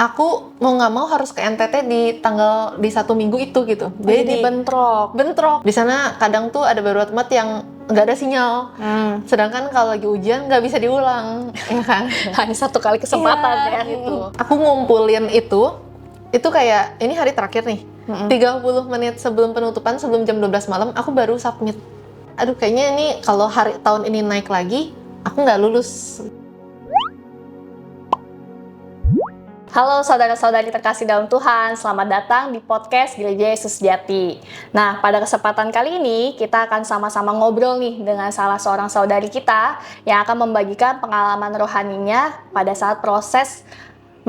aku mau nggak mau harus ke NTT di 1 minggu itu gitu. Jadi bentrok. Di sana kadang tuh ada beberapa tempat yang nggak ada sinyal. Sedangkan kalau lagi ujian nggak bisa diulang, ya kan? Hanya 1 kali kesempatan ya. Gitu. Aku ngumpulin itu kayak ini hari terakhir nih. 30 menit sebelum penutupan, sebelum jam 12 malam, aku baru submit. Aduh, kayaknya ini kalau tahun ini naik lagi, aku nggak lulus. Halo saudara-saudari terkasih dalam Tuhan, selamat datang di podcast Gereja Yesus Jati. Nah, pada kesempatan kali ini kita akan sama-sama ngobrol nih dengan salah seorang saudari kita yang akan membagikan pengalaman rohaninya pada saat proses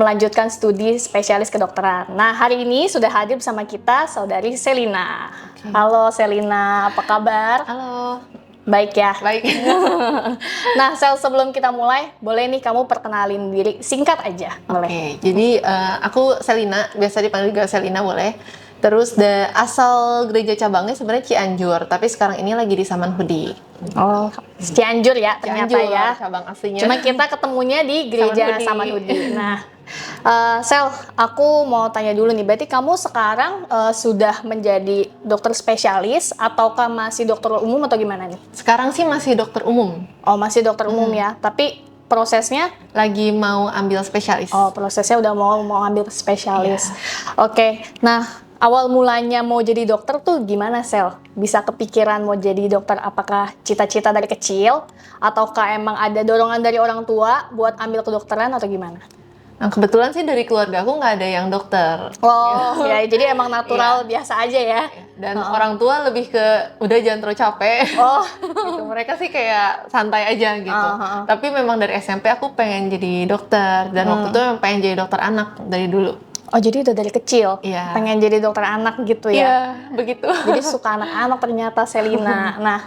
melanjutkan studi spesialis kedokteran. Nah, hari ini sudah hadir bersama kita saudari Selina. Halo Selina, apa kabar? Halo. Baik ya? Baik. Nah, Sel, sebelum kita mulai, boleh nih kamu perkenalin diri singkat aja. Oke, jadi aku Selina, biasa dipanggil juga Selina boleh. Terus asal gereja cabangnya sebenarnya Cianjur, tapi sekarang ini lagi di Samanhudi. Oh, Cianjur ya ternyata Cianjur, ya. cabang aslinya. Cuma kita ketemunya di gereja Samanhudi. Nah, Sel, aku mau tanya dulu nih, berarti kamu sekarang sudah menjadi dokter spesialis ataukah masih dokter umum atau gimana nih? Sekarang sih masih dokter umum. Oh, masih dokter umum ya, tapi prosesnya lagi mau ambil spesialis. Oh, prosesnya udah mau ambil spesialis. Oke. Nah, awal mulanya mau jadi dokter tuh gimana, Sel? Bisa kepikiran mau jadi dokter, apakah cita-cita dari kecil ataukah emang ada dorongan dari orang tua buat ambil kedokteran atau gimana? Nah, kebetulan sih dari keluarga aku nggak ada yang dokter. Oh, ya jadi emang natural biasa aja ya. Dan orang tua lebih ke udah jangan terlalu capek. Oh, gitu. Mereka sih kayak santai aja gitu. Tapi memang dari SMP aku pengen jadi dokter dan waktu itu memang pengen jadi dokter anak dari dulu. Oh, jadi udah dari kecil pengen jadi dokter anak gitu ya? Iya, begitu. Jadi suka anak-anak ternyata Selina. Nah,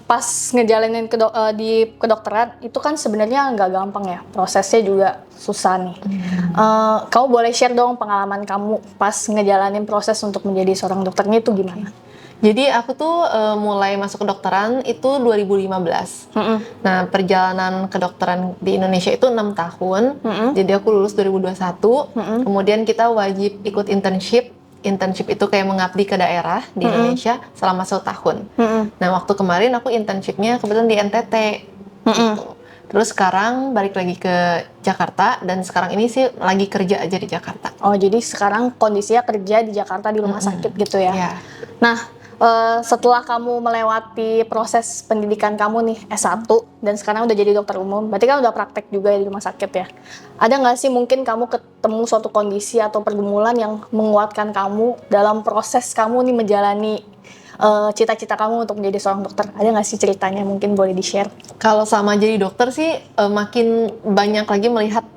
pas ngejalanin di kedokteran itu kan sebenarnya nggak gampang ya, prosesnya juga susah nih. Kamu boleh share dong pengalaman kamu pas ngejalanin proses untuk menjadi seorang dokternya itu gimana? Jadi aku tuh mulai masuk kedokteran itu 2015. Nah, perjalanan kedokteran di Indonesia itu 6 tahun. Jadi aku lulus 2021. Kemudian kita wajib ikut internship. Internship itu kayak mengabdi ke daerah di Indonesia selama 1 tahun. Nah, waktu kemarin aku internshipnya kebetulan di NTT. Gitu. Terus sekarang balik lagi ke Jakarta dan sekarang ini sih lagi kerja aja di Jakarta. Oh, jadi sekarang kondisinya kerja di Jakarta di rumah sakit gitu ya? Iya. Nah, setelah kamu melewati proses pendidikan kamu nih S1 dan sekarang udah jadi dokter umum, berarti kan udah praktek juga di rumah sakit ya. Ada nggak sih mungkin kamu ketemu suatu kondisi atau pergumulan yang menguatkan kamu dalam proses kamu nih menjalani cita-cita kamu untuk menjadi seorang dokter? Ada nggak sih ceritanya, mungkin boleh di-share? Kalau sama jadi dokter sih makin banyak lagi melihat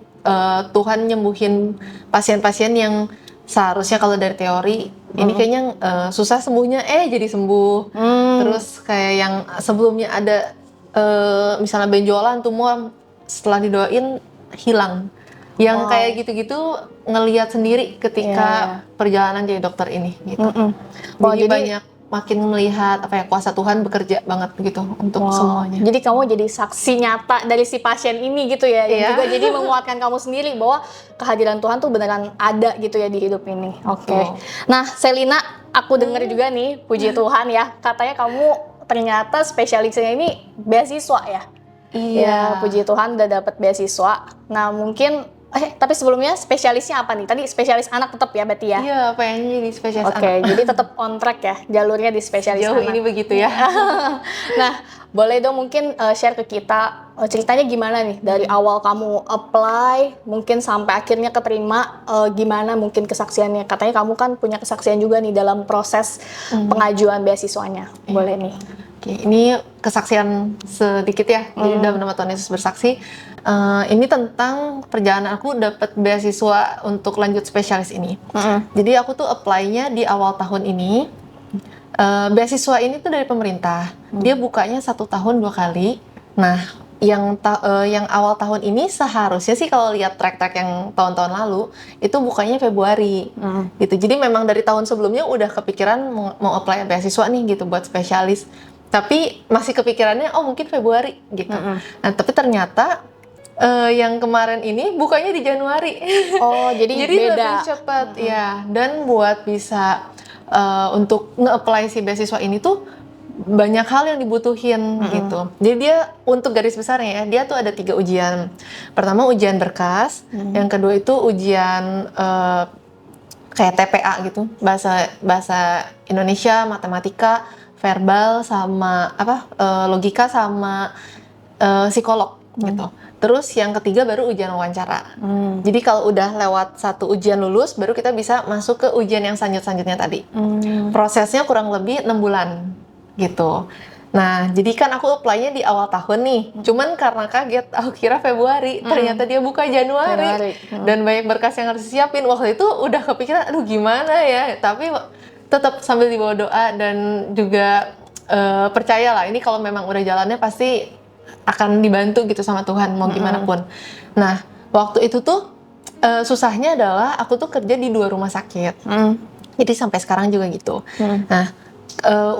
Tuhan nyembuhin pasien-pasien yang seharusnya kalau dari teori ini kayaknya susah sembuhnya jadi sembuh. Terus kayak yang sebelumnya ada misalnya benjolan, tumor, setelah didoain hilang. Yang kayak gitu-gitu ngelihat sendiri ketika perjalanan jadi dokter ini gitu. Jadi banyak makin melihat kuasa Tuhan bekerja banget gitu untuk semuanya. Jadi kamu jadi saksi nyata dari si pasien ini gitu ya, yang juga jadi menguatkan kamu sendiri bahwa kehadiran Tuhan tuh beneran ada gitu ya di hidup ini. Oke. Nah, Selina, aku denger juga nih, puji Tuhan ya, katanya kamu ternyata spesialisnya ini beasiswa ya. Iya. Ya, puji Tuhan udah dapet beasiswa. Nah, mungkin tapi sebelumnya spesialisnya apa nih? Tadi spesialis anak tetap ya berarti ya? Iya, pengen jadi spesialis anak. Oke, jadi tetap on track ya jalurnya di spesialis Jauh anak. ini begitu ya. Nah, boleh dong mungkin share ke kita ceritanya gimana nih dari awal kamu apply mungkin sampai akhirnya keterima, gimana mungkin kesaksiannya? Katanya kamu kan punya kesaksian juga nih dalam proses pengajuan beasiswanya. Boleh nih. Oke, ini kesaksian sedikit ya. Jadi dalam nama Tuhan Yesus bersaksi. Ini tentang perjalanan aku dapat beasiswa untuk lanjut spesialis ini. Jadi aku tuh apply-nya di awal tahun ini. Beasiswa ini tuh dari pemerintah. Dia bukanya 1 tahun 2 kali. Nah, yang awal tahun ini seharusnya sih kalau lihat track-track yang tahun-tahun lalu itu bukanya Februari. Gitu. Jadi memang dari tahun sebelumnya udah kepikiran mau apply beasiswa nih gitu buat spesialis. Tapi masih kepikirannya mungkin Februari gitu. Nah, tapi ternyata yang kemarin ini bukanya di Januari. Oh, jadi Jadi beda. lebih cepat ya. Dan buat bisa untuk nge-apply si beasiswa ini tuh banyak hal yang dibutuhin gitu. Jadi dia untuk garis besarnya ya, dia tuh ada 3 ujian. Pertama ujian berkas, yang kedua itu ujian kayak TPA gitu, bahasa Indonesia, matematika, verbal sama logika sama psikolog gitu. Terus yang ketiga baru ujian wawancara. Jadi kalau udah lewat satu ujian lulus, baru kita bisa masuk ke ujian yang selanjutnya tadi. Prosesnya kurang lebih 6 bulan gitu. Nah, jadi kan aku apply-nya di awal tahun nih. Cuman karena kaget, aku kira Februari, ternyata dia buka Januari. Dan banyak berkas yang harus disiapin. Waktu itu udah kepikiran, aduh gimana ya. Tapi tetap sambil dibawa doa dan juga percayalah ini kalau memang udah jalannya pasti akan dibantu gitu sama Tuhan mau gimana pun. Nah, waktu itu tuh susahnya adalah aku tuh kerja di 2 rumah sakit. Jadi sampai sekarang juga gitu. Nah,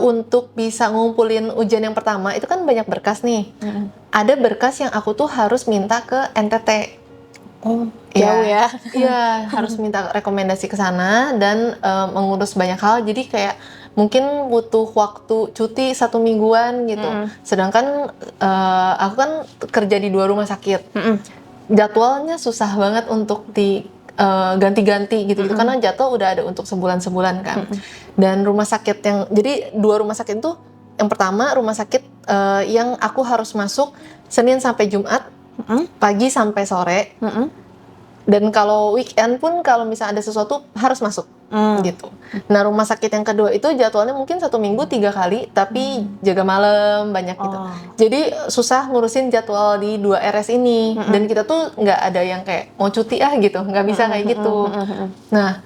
untuk bisa ngumpulin ujian yang pertama itu kan banyak berkas nih. Ada berkas yang aku tuh harus minta ke NTT. Jauh ya. Iya, harus minta rekomendasi ke sana dan mengurus banyak hal. Jadi kayak mungkin butuh waktu cuti 1 mingguan gitu. Sedangkan aku kan kerja di 2 rumah sakit. Jadwalnya susah banget untuk di ganti-ganti gitu karena jadwal udah ada untuk sebulan-sebulan kan. Dan rumah sakit jadi 2 rumah sakit itu, yang pertama rumah sakit yang aku harus masuk Senin sampai Jumat, pagi sampai sore. Dan kalau weekend pun kalau misalnya ada sesuatu harus masuk gitu. Nah, rumah sakit yang kedua itu jadwalnya mungkin 1 minggu 3 kali, tapi jaga malam banyak gitu. Jadi susah ngurusin jadwal di 2 RS ini. Dan kita tuh nggak ada yang kayak mau cuti gitu, nggak bisa kayak gitu. Nah,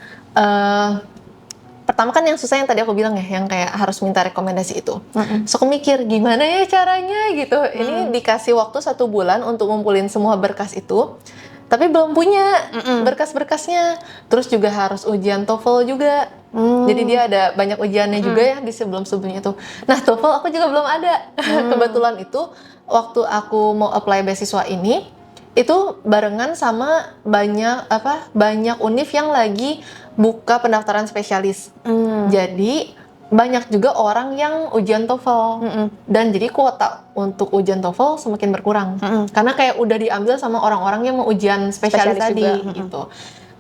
pertama kan yang susah yang tadi aku bilang ya, yang kayak harus minta rekomendasi itu. So aku mikir gimana ya caranya gitu. Ini dikasih waktu 1 bulan untuk ngumpulin semua berkas itu. Tapi belum punya berkas-berkasnya. Terus juga harus ujian TOEFL juga. Jadi dia ada banyak ujiannya juga ya di sebelum-sebelumnya itu. Nah, TOEFL aku juga belum ada. Kebetulan itu waktu aku mau apply beasiswa ini, itu barengan sama banyak univ yang lagi buka pendaftaran spesialis. Jadi banyak juga orang yang ujian TOEFL dan jadi kuota untuk ujian TOEFL semakin berkurang karena kayak udah diambil sama orang-orang yang mau ujian spesialis tadi gitu.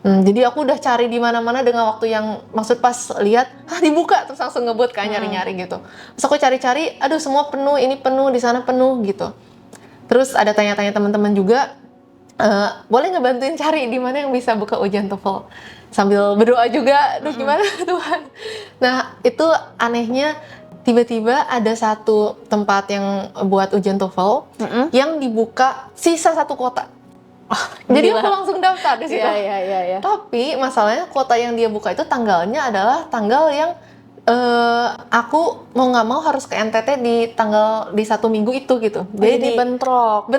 Jadi aku udah cari di mana-mana dengan waktu yang maksud pas lihat dibuka terus langsung ngebut kan nyari-nyari gitu. Terus aku cari-cari, aduh semua penuh, ini penuh, di sana penuh gitu. Terus ada tanya-tanya teman-teman juga, boleh ngebantuin cari di mana yang bisa buka ujian TOEFL sambil berdoa juga, aduh gimana Tuhan. Nah itu anehnya tiba-tiba ada satu tempat yang buat ujian TOEFL yang dibuka sisa 1 kuota. Jadi aku langsung daftar di situ. Iya. Tapi masalahnya kuota yang dia buka itu tanggalnya adalah tanggal yang aku mau nggak mau harus ke NTT di 1 minggu itu gitu. Jadi bentrok.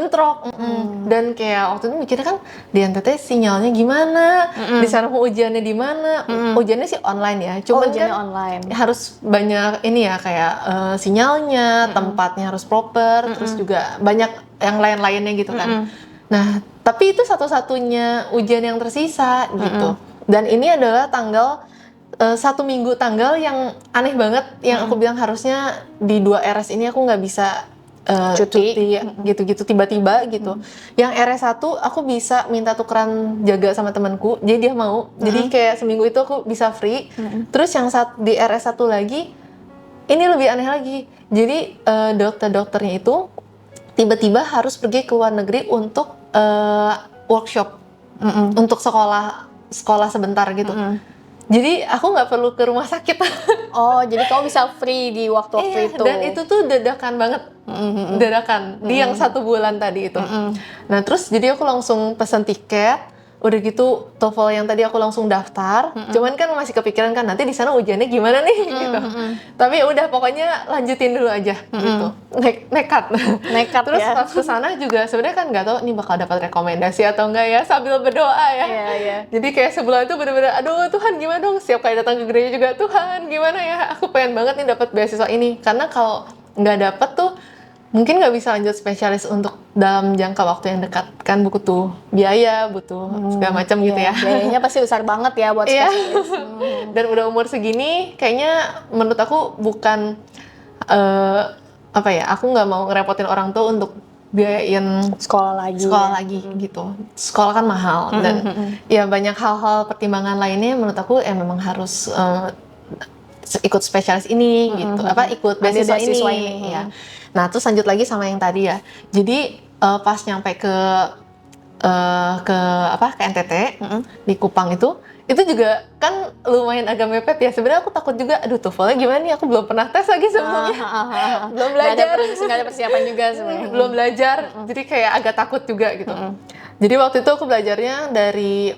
Dan kayak waktu itu mikirnya kan di NTT sinyalnya gimana, di sana mau ujiannya di mana. Ujiannya sih online ya, cuma ujiannya kan online. harus banyak ini ya kayak sinyalnya, tempatnya harus proper, terus juga banyak yang lain-lainnya gitu kan. Nah, tapi itu satu-satunya ujian yang tersisa gitu. Dan ini adalah tanggal 1 minggu tanggal yang aneh banget, yang aku bilang harusnya di 2 RS ini aku nggak bisa cuti gitu-gitu tiba-tiba gitu. Yang RS 1 aku bisa minta tukeran jaga sama temanku, jadi dia mau. Jadi kayak seminggu itu aku bisa free. Terus yang di RS 1 lagi ini lebih aneh lagi. Jadi dokter-dokternya itu tiba-tiba harus pergi ke luar negeri untuk workshop, untuk sekolah sebentar gitu. Jadi aku nggak perlu ke rumah sakit. Oh, jadi kamu bisa free di waktu-waktu itu. Dan itu tuh dadakan banget, dadakan di yang 1 bulan tadi itu. Nah terus jadi aku langsung pesan tiket. Udah gitu TOEFL yang tadi aku langsung daftar. Cuman kan masih kepikiran kan nanti di sana ujiannya gimana nih gitu. Tapi udah pokoknya lanjutin dulu aja gitu. Nekat terus ya. pas kesana juga sebenarnya kan nggak tahu nih bakal dapat rekomendasi atau enggak ya, sambil berdoa ya. Iya. Jadi kayak sebulan itu bener-bener aduh Tuhan gimana dong, setiap kali datang ke gereja juga Tuhan gimana ya, aku pengen banget nih dapat beasiswa ini, karena kalau nggak dapat tuh mungkin nggak bisa lanjut spesialis untuk dalam jangka waktu yang dekat, kan butuh biaya, butuh segala macam gitu ya. Biayanya pasti besar banget ya buat Iya. spesialis. Dan udah umur segini, kayaknya menurut aku bukan apa ya? Aku nggak mau ngerepotin orang tua untuk biayain Sekolah lagi. gitu. Sekolah kan mahal dan ya banyak hal-hal pertimbangan lainnya menurut aku memang harus ikut spesialis ini gitu. Apa ikut beasiswa beasiswa ini ya. Nah, terus lanjut lagi sama yang tadi ya. Jadi pas nyampe ke NTT di Kupang itu juga kan lumayan agak mepet ya. Sebenarnya aku takut juga, aduh TOEFL-nya gimana nih? Aku belum pernah tes lagi sebelumnya. Belum belajar. Nggak ada persiapan juga sebenarnya. Belum belajar. Jadi kayak agak takut juga gitu. Jadi waktu itu aku belajarnya dari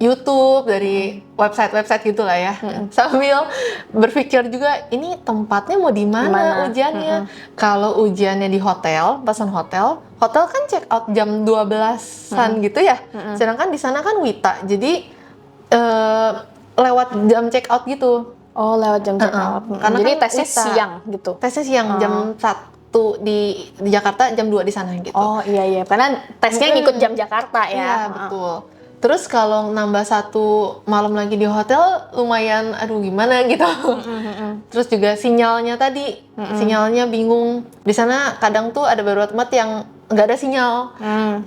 YouTube, dari website gitu lah ya. Sambil berpikir juga, ini tempatnya mau di mana ujiannya. Kalau ujiannya di hotel, pesan hotel kan check out jam 12-an gitu ya. Sedangkan di sana kan WITA. Jadi lewat jam check out gitu. Oh, lewat jam check out. Karena jadi kan tesnya WITA. siang gitu. Tesnya siang jam 1 di Jakarta, jam 2 di sana gitu. Oh iya, karena tesnya ngikut jam Jakarta ya. Iya, betul. Terus kalau nambah 1 malam lagi di hotel lumayan, aduh gimana gitu. Terus juga sinyalnya tadi, sinyalnya bingung. Di sana kadang tuh ada beberapa tempat yang nggak ada sinyal.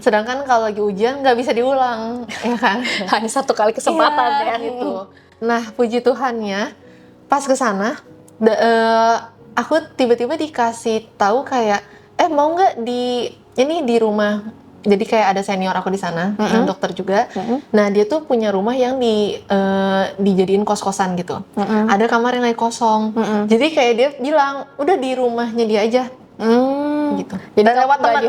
Sedangkan kalau lagi ujian nggak bisa diulang, ya kan? Hanya 1 kali kesempatan ya. Gitu. Nah, puji Tuhannya, pas ke sana, aku tiba-tiba dikasih tahu kayak, mau nggak di rumah. Jadi kayak ada senior aku di sana, yang dokter juga. Nah, dia tuh punya rumah yang dijadiin kos-kosan gitu. Ada kamar yang lagi kosong. Jadi kayak dia bilang, udah di rumahnya dia aja. Gitu. Jadi Dan lewat teman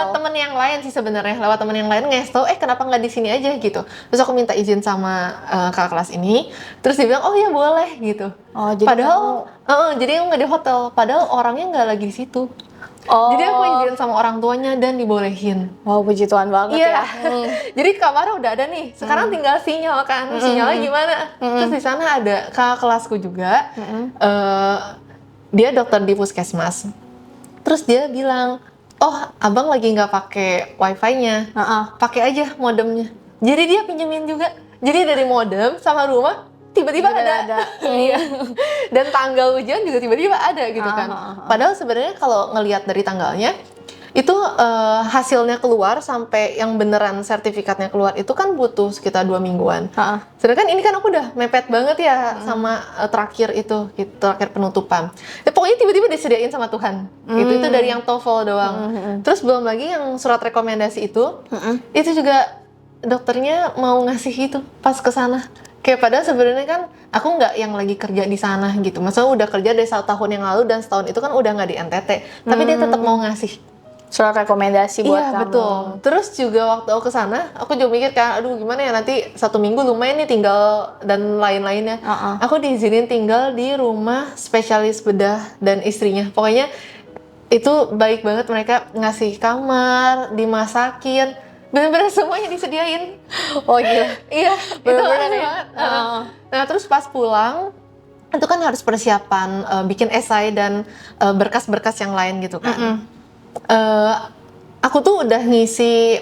temen yang lain sih sebenarnya. Lewat temen yang lain ngasih tau, kenapa nggak di sini aja gitu. Terus aku minta izin sama kakak kelas ini. Terus dia bilang, oh ya boleh gitu. Oh, jadi padahal jadi aku nggak di hotel. Padahal orangnya nggak lagi di situ. Jadi aku izin sama orang tuanya dan dibolehin. Wow, puji Tuhan banget ya. Jadi kamarnya udah ada nih. Sekarang tinggal sinyal kan. Sinyalnya gimana? Terus di sana ada kakak kelasku juga. Dia dokter di puskesmas. Terus dia bilang, oh abang lagi nggak pakai wifi-nya, pakai aja modemnya. Jadi dia pinjemin juga. Jadi dari modem sama rumah tiba-tiba ada. Iya. Dan tanggal ujian juga tiba-tiba ada gitu kan. Padahal sebenarnya kalau ngelihat dari tanggalnya itu hasilnya keluar sampai yang beneran sertifikatnya keluar itu kan butuh sekitar 2 mingguan. Sedangkan ini kan aku udah mepet banget ya sama terakhir itu, terakhir penutupan. Ya, pokoknya tiba-tiba disediain sama Tuhan. Gitu. Itu dari yang TOEFL doang. Terus belum lagi yang surat rekomendasi itu juga dokternya mau ngasih itu pas ke sana. Kayak padahal sebenarnya kan aku nggak yang lagi kerja di sana gitu. Maksudnya udah kerja dari 1 tahun yang lalu dan setahun itu kan udah nggak di NTT. Tapi dia tetap mau ngasih surat rekomendasi buat kamu. Iya betul. Terus juga waktu aku kesana, aku juga mikir kan, aduh gimana ya nanti 1 minggu lumayan nih tinggal dan lain-lainnya. Aku diizinin tinggal di rumah spesialis bedah dan istrinya. Pokoknya itu baik banget, mereka ngasih kamar, dimasakin, bener-bener semuanya disediain. Oh gila. Iya, bener-bener itu ya. banget. Nah terus pas pulang itu kan harus persiapan bikin esai dan berkas-berkas yang lain gitu kan. Aku tuh udah ngisi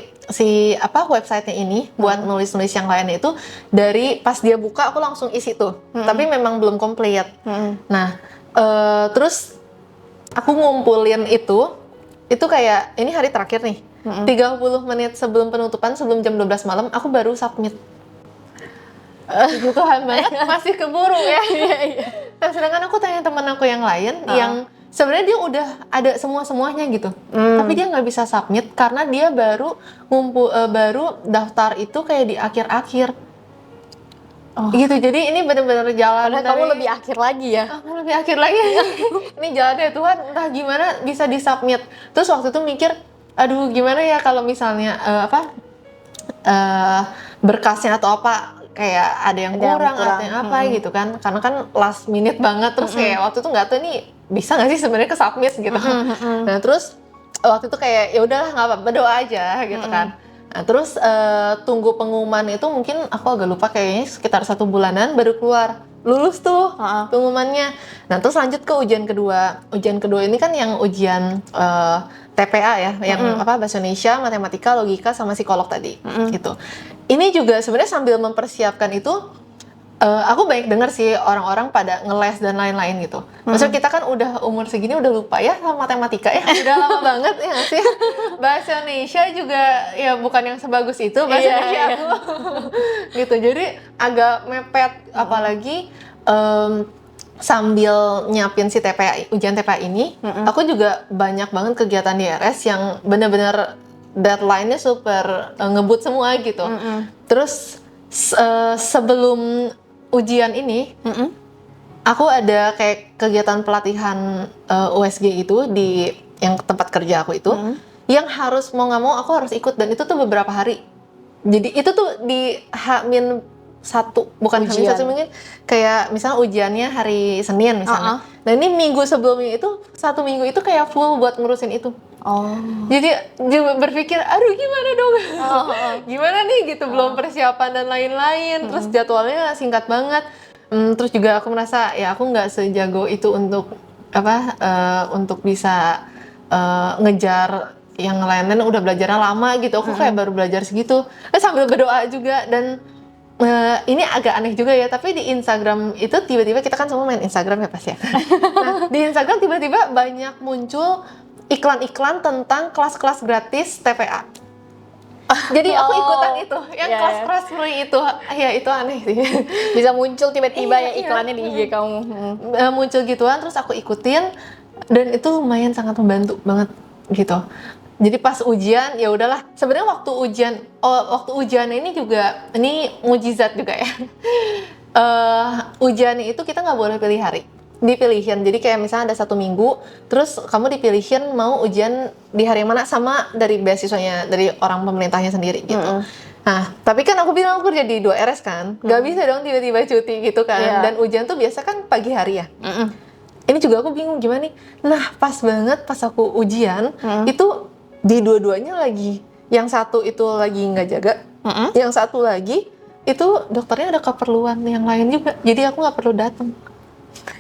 websitenya ini buat nulis-nulis yang lainnya itu dari pas dia buka aku langsung isi tuh. Tapi memang belum komplit. Nah terus aku ngumpulin itu kayak ini hari terakhir nih. 30 menit sebelum penutupan, sebelum jam 12 malam aku baru submit. Tuhan banget, masih keburu ya. Nah, sedangkan aku tanya temen aku yang lain yang sebenarnya dia udah ada semuanya gitu. Tapi dia nggak bisa submit karena dia baru daftar itu kayak di akhir-akhir. Gitu, jadi ini benar-benar jalan Karena kamu lebih akhir lagi ya. Aku lebih akhir lagi. Ini jalannya Tuhan, entah gimana bisa disubmit. Terus waktu itu mikir, aduh gimana ya kalau misalnya berkasnya atau apa kayak ada yang kurang. Atau yang apa gitu kan, karena kan last minute banget. Terus kayak waktu itu nggak tahu nih bisa nggak sih sebenarnya ke submit gitu. Nah terus waktu itu kayak ya udahlah nggak apa-apa, berdoa aja gitu kan. Nah terus tunggu pengumuman itu mungkin aku agak lupa, kayaknya sekitar 1 bulanan baru keluar lulus tuh Heeh. pengumumannya. Nah terus lanjut ke ujian kedua. Ujian kedua ini kan yang ujian TPA ya, yang bahasa Indonesia, matematika, logika, sama psikolog tadi gitu. Ini juga sebenarnya sambil mempersiapkan itu, aku banyak dengar sih orang-orang pada ngeles dan lain-lain gitu. Maksudnya kita kan udah umur segini udah lupa ya sama matematika ya, udah lama banget ya nggak sih. Bahasa Indonesia juga ya bukan yang sebagus itu bahasa Indonesia aku. Gitu, jadi agak mepet, apalagi sambil nyiapin si TPA, ujian TPA ini, aku juga banyak banget kegiatan di RS yang benar-benar deadline-nya super ngebut semua gitu. Terus sebelum ujian ini, aku ada kayak kegiatan pelatihan USG itu di yang tempat kerja aku itu, yang harus mau nggak mau aku harus ikut, dan itu tuh beberapa hari. Jadi itu tuh di H-1, bukan Ujian. H-1 mungkin kayak misalnya ujiannya hari Senin misalnya. Nah ini minggu sebelumnya itu 1 minggu itu kayak full buat ngurusin itu. Jadi juga berpikir, aduh gimana dong, gimana nih gitu, belum persiapan dan lain-lain, terus jadwalnya singkat banget. Terus juga aku merasa ya aku nggak sejago itu untuk untuk bisa ngejar yang lain-lain udah belajarnya lama gitu. Aku kayak baru belajar segitu, sambil berdoa juga. Dan ini agak aneh juga ya, tapi di Instagram itu tiba-tiba, kita kan semua main Instagram ya pasti ya. Nah, di Instagram tiba-tiba banyak muncul iklan-iklan tentang kelas-kelas gratis TPA. Jadi aku ikutan itu, yang kelas-kelas free itu. Ya itu aneh sih. Bisa muncul tiba-tiba ya Iya. iklannya di IG kamu. Muncul gituan, terus aku ikutin, dan itu lumayan sangat membantu banget gitu. Jadi pas ujian ya udahlah. Sebenarnya waktu ujian ini juga, ini mujizat juga ya. Ujian itu kita nggak boleh pilih hari, dipilihin. Jadi kayak misalnya ada 1 minggu, terus kamu dipilihin mau ujian di hari yang mana, sama dari beasiswanya, dari orang pemerintahnya sendiri gitu. Nah, tapi kan aku bilang aku kerja di 2RS kan, nggak bisa dong tiba-tiba cuti gitu kan. Iya. Dan ujian tuh biasa kan pagi hari ya. Ini juga aku bingung gimana nih. Nah, pas banget pas aku ujian, itu di dua-duanya lagi. Yang satu itu lagi nggak jaga, yang satu lagi itu dokternya ada keperluan yang lain juga. Jadi aku nggak perlu datang.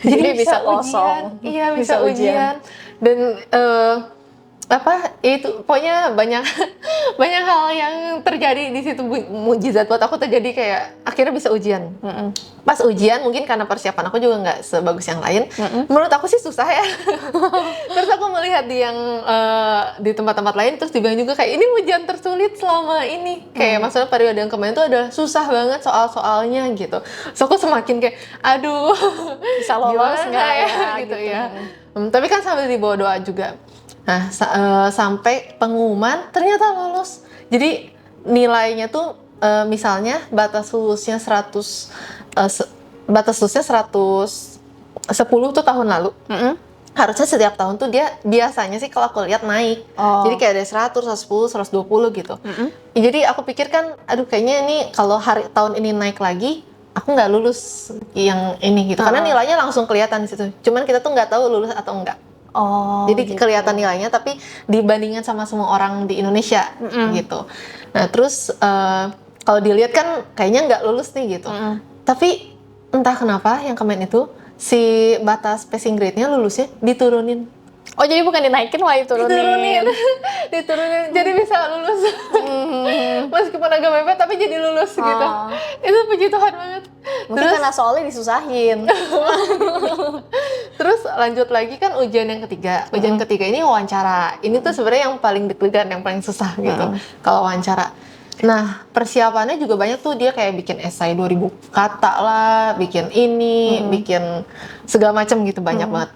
Jadi bisa ujian. kosong. Iya, bisa ujian. Dan itu pokoknya banyak banyak hal yang terjadi di situ, mujizat buat aku terjadi, kayak akhirnya bisa ujian. Pas ujian mungkin karena persiapan aku juga nggak sebagus yang lain. Menurut aku sih susah ya. Terus aku melihat di tempat-tempat lain, terus dibilang juga kayak ini ujian tersulit selama ini. Kayak maksudnya periode yang kemarin tuh ada susah banget soal-soalnya gitu. So aku semakin kayak aduh Bisa lolos nggak ya gitu ya. Tapi kan sambil dibawa doa juga. Nah, sampai pengumuman ternyata lolos. Jadi nilainya tuh misalnya batas lulusnya 110 tuh tahun lalu. Harusnya setiap tahun tuh dia biasanya sih kalau aku lihat naik. Jadi kayak ada 100, 110, 120 gitu. Jadi aku pikir kan, aduh kayaknya ini kalau tahun ini naik lagi, aku nggak lulus yang ini gitu. Karena nilainya langsung kelihatan di situ. Cuman kita tuh nggak tahu lulus atau enggak. Jadi kelihatan nilainya, tapi dibandingkan sama semua orang di Indonesia gitu. Nah terus kalau dilihat kan kayaknya nggak lulus nih gitu. Tapi entah kenapa yang kemarin itu si batas passing grade-nya lulusnya diturunin. Oh, jadi bukan dinaikin, malah diturunin. Diturunin, jadi bisa lulus. Meskipun agak mepet tapi jadi lulus gitu. Itu puji Tuhan banget. Mungkin karena soalnya disusahin. Terus lanjut lagi kan ujian yang ketiga. Ujian ketiga ini wawancara. Ini tuh sebenarnya yang paling deg-degan, yang paling susah gitu kalau wawancara. Nah, persiapannya juga banyak tuh, dia kayak bikin esai 2000 kata lah, bikin ini, bikin segala macam gitu, banyak banget.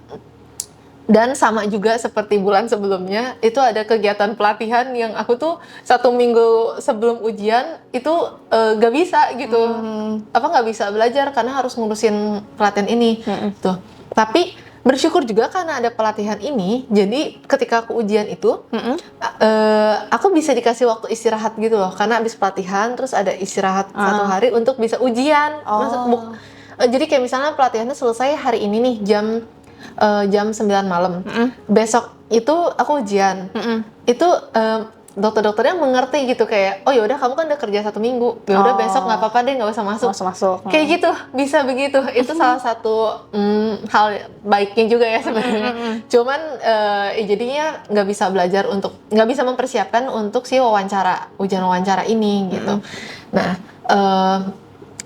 Dan sama juga seperti bulan sebelumnya, itu ada kegiatan pelatihan yang aku tuh 1 minggu sebelum ujian itu gak bisa gitu. Nggak bisa belajar karena harus ngurusin pelatihan ini. Tuh. Tapi bersyukur juga karena ada pelatihan ini, jadi ketika aku ujian itu, aku bisa dikasih waktu istirahat gitu loh. Karena abis pelatihan, terus ada istirahat 1 hari untuk bisa ujian. Jadi kayak misalnya pelatihannya selesai hari ini nih, jam 9 malam. Besok itu aku ujian. Itu dokter-dokternya mengerti gitu kayak, oh yaudah kamu kan udah kerja 1 minggu, yaudah besok nggak apa-apa deh, nggak usah masuk. Masuk. Kayak gitu, bisa begitu. Itu salah satu hal baiknya juga ya sebenarnya. Cuman jadinya nggak bisa belajar nggak bisa mempersiapkan untuk si ujian wawancara ini gitu. Nah,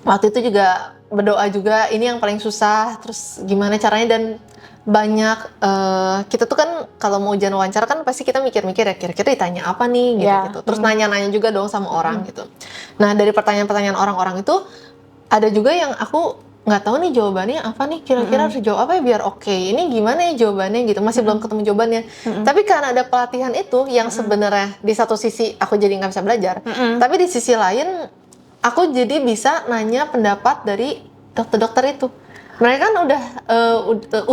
waktu itu juga berdoa juga, ini yang paling susah, terus gimana caranya, dan banyak kita tuh kan kalau mau ujian wawancara kan pasti kita mikir-mikir ya kira-kira ditanya apa nih gitu. Terus nanya-nanya juga dong sama orang gitu. Nah, dari pertanyaan-pertanyaan orang-orang itu ada juga yang aku nggak tahu nih jawabannya apa nih, kira-kira harus jawab apa ya biar oke. Ini gimana ya jawabannya gitu, masih belum ketemu jawabannya. Tapi karena ada pelatihan itu yang sebenarnya di satu sisi aku jadi nggak bisa belajar, tapi di sisi lain aku jadi bisa nanya pendapat dari dokter-dokter itu. Mereka kan udah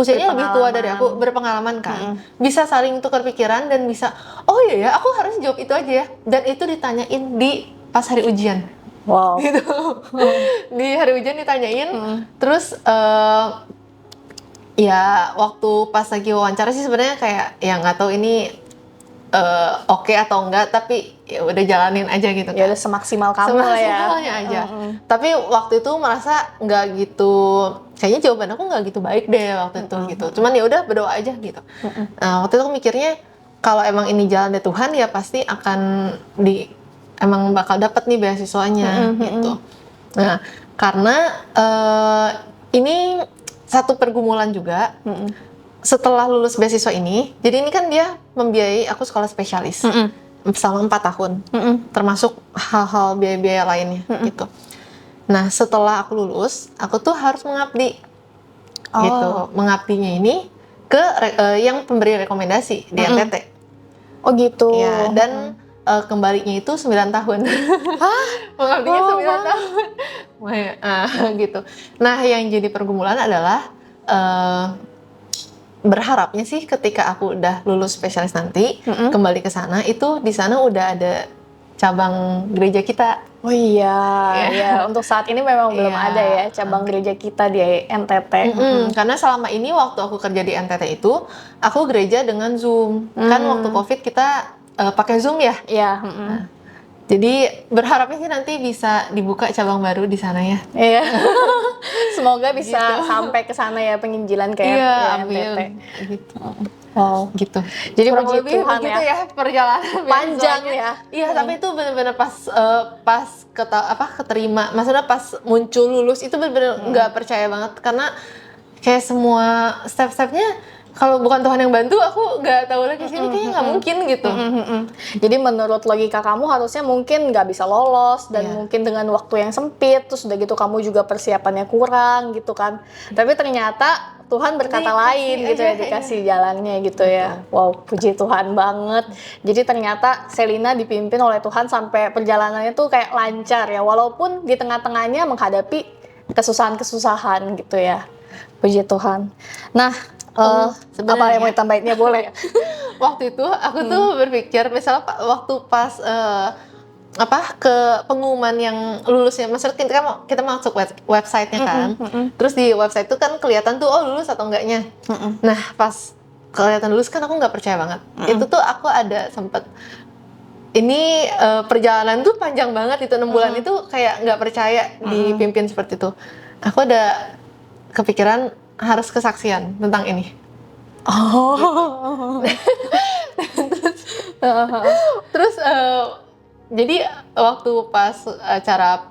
usianya lebih tua dari aku, berpengalaman kan, bisa saling tukar pikiran dan bisa, oh iya ya aku harus jawab itu aja ya, dan itu ditanyain di pas hari ujian. Wow. Gitu. Di hari ujian ditanyain, terus ya waktu pas lagi wawancara sih sebenarnya kayak ya nggak tahu ini oke atau enggak, tapi ya udah jalanin aja gitu kan. Ya udah semaksimal kamu lah ya. Semaksimalnya aja. Tapi waktu itu merasa nggak gitu, kayaknya jawaban aku nggak gitu baik deh waktu itu gitu. Cuman ya udah berdoa aja gitu. Nah, waktu itu aku mikirnya kalau emang ini jalan dari Tuhan ya pasti akan emang bakal dapat nih beasiswanya gitu. Nah, karena ini satu pergumulan juga. Setelah lulus beasiswa ini, jadi ini kan dia membiayai aku sekolah spesialis selama 4 tahun, termasuk hal-hal biaya-biaya lainnya gitu. Nah, setelah aku lulus, aku tuh harus mengabdi, gitu. Mengabdinya ini ke yang pemberi rekomendasi di NTT. Oh gitu. Ya, dan kembalinya itu 9 tahun. Mengabdinya 9 tahun. Gitu. Nah, yang jadi pergumulan adalah berharapnya sih ketika aku udah lulus spesialis nanti kembali ke sana, itu di sana udah ada cabang gereja kita. Oh iya, ya. Untuk saat ini memang belum ada ya cabang gereja kita di NTT. Karena selama ini waktu aku kerja di NTT itu, aku gereja dengan Zoom. Kan waktu COVID kita pakai Zoom ya. Iya. Jadi berharapnya sih nanti bisa dibuka cabang baru di sana ya. Iya. Semoga bisa sampai ke sana ya penginjilan kayak NTT. Gitu. Wow, gitu. Jadi kurang puji lebih Tuhan begitu ya perjalanan panjang ya. Iya, tapi itu benar-benar pas keterima. Maksudnya pas muncul lulus itu benar-benar nggak percaya banget karena kayak semua step-stepnya kalau bukan Tuhan yang bantu, aku nggak tahu lagi sini kayaknya nggak mungkin gitu. Jadi menurut logika kamu harusnya mungkin nggak bisa lolos dan mungkin dengan waktu yang sempit, terus udah gitu kamu juga persiapannya kurang gitu kan. Tapi ternyata Tuhan berkata lain gitu ya, dikasih jalannya gitu ya. Wow, puji Tuhan banget. Jadi ternyata Selina dipimpin oleh Tuhan sampai perjalanannya tuh kayak lancar ya, walaupun di tengah-tengahnya menghadapi kesusahan-kesusahan gitu ya. Puji Tuhan. Nah, apa yang mau ditambahinnya boleh? Waktu itu aku tuh berpikir misalnya waktu pas ke pengumuman yang lulusnya, maksudnya kita masuk website-nya kan, terus di website itu kan kelihatan tuh lulus atau enggaknya. Nah, pas kelihatan lulus kan aku nggak percaya banget. Itu tuh aku ada sempet ini perjalanan tuh panjang banget itu 6 bulan itu kayak nggak percaya dipimpin seperti itu. Aku ada kepikiran harus kesaksian tentang ini. Terus jadi waktu pas acara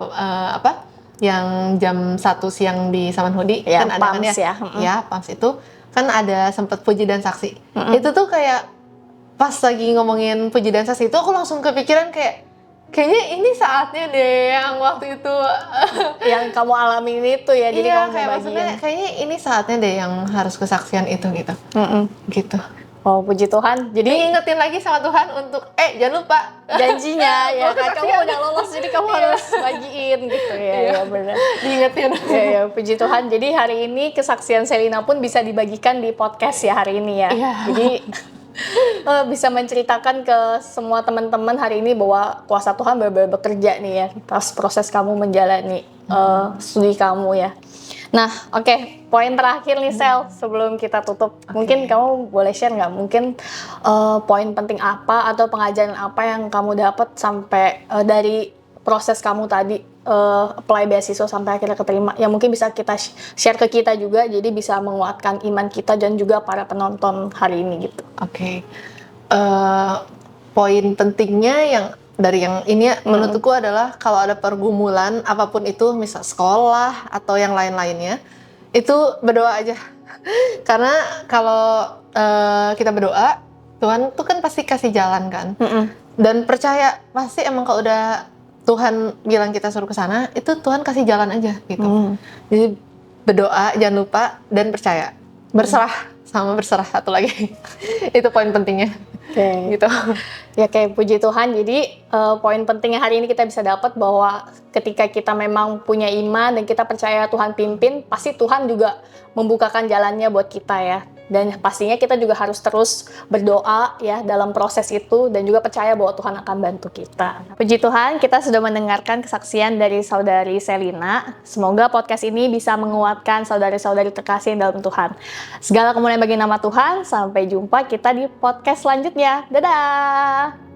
yang jam 1 siang di Samanhudi ya, kan ada kan ya, ya PAMS itu kan ada sempat puji dan saksi. Itu tuh kayak pas lagi ngomongin puji dan saksi itu aku langsung kepikiran kayaknya ini saatnya deh yang waktu itu yang kamu alami itu ya, jadi kamu kayak maksudnya kayaknya ini saatnya deh yang harus kesaksian itu gitu. Gitu. Oh, puji Tuhan. Jadi ingetin lagi sama Tuhan untuk jangan lupa janjinya ya kan, kamu udah lolos jadi kamu harus bagiin gitu ya. Ya benar. Diingetin. Ya, puji Tuhan. Jadi hari ini kesaksian Selina pun bisa dibagikan di podcast ya hari ini ya. Jadi bisa menceritakan ke semua teman-teman hari ini bahwa kuasa Tuhan benar-benar bekerja nih ya pas proses kamu menjalani studi kamu ya. Nah, oke, poin terakhir nih Sel, sebelum kita tutup, mungkin kamu boleh share nggak? Mungkin poin penting apa atau pengajaran apa yang kamu dapat sampai dari proses kamu tadi apply beasiswa sampai akhirnya keterima? Yang mungkin bisa kita share ke kita juga, jadi bisa menguatkan iman kita dan juga para penonton hari ini gitu. Oke. Poin pentingnya yang dari yang ini menurutku adalah kalau ada pergumulan apapun itu, misal sekolah atau yang lain-lainnya, itu berdoa aja. Karena kalau kita berdoa, Tuhan tuh kan pasti kasih jalan kan. Dan percaya pasti emang kalau udah Tuhan bilang kita suruh ke sana, itu Tuhan kasih jalan aja gitu. Jadi berdoa jangan lupa dan percaya. Berserah sama berserah satu lagi. Itu poin pentingnya. Gitu. Ya kayak puji Tuhan, jadi poin pentingnya hari ini kita bisa dapat bahwa ketika kita memang punya iman dan kita percaya Tuhan pimpin, pasti Tuhan juga membukakan jalannya buat kita ya. Dan pastinya kita juga harus terus berdoa ya dalam proses itu dan juga percaya bahwa Tuhan akan bantu kita. Puji Tuhan, kita sudah mendengarkan kesaksian dari Saudari Selina. Semoga podcast ini bisa menguatkan saudari-saudari terkasih dalam Tuhan. Segala kemuliaan bagi nama Tuhan. Sampai jumpa kita di podcast selanjutnya. Dadah!